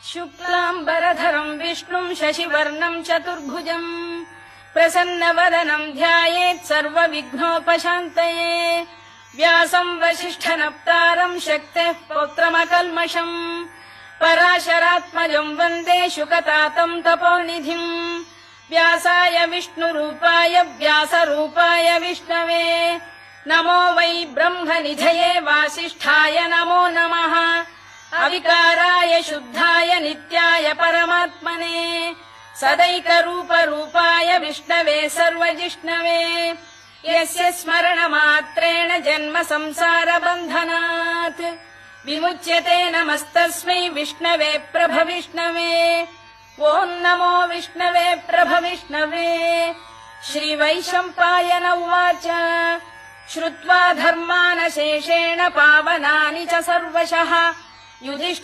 शुक्लाम्बरधरम् विष्णुम् शशिवर्णम् चतुर्भुजम् प्रसन्नवदनम् ध्यायेत् सर्वविघ्नोपशान्तये व्यासम् वसिष्ठनप्तारम् शक्तेः पौत्रमकल्मषम् पराशरात्मजम् वन्दे शुकतातम् तपोनिधिम् व्यासाय विष्णुरूपाय व्यासरूपाय विष्णवे नमो वै ब्रह्मनिधये वासिष्ठाय नमो नमः अविकाराय शुद्धाय नित्याय परमात्मने सदैकरूपरूपाय विष्णवे सर्वजिष्णवे यस्य स्मरणमात्रेण जन्म संसारबन्धनात् विमुच्यते नमस्तस्मै विष्णवे प्रभविष्णवे ॐ नमो विष्णवे प्रभविष्णवे श्रीवैशम्पायन उवाच श्रुत्वा धर्मानशेषेण पावनानि च सर्वशः युधिष्ठिरः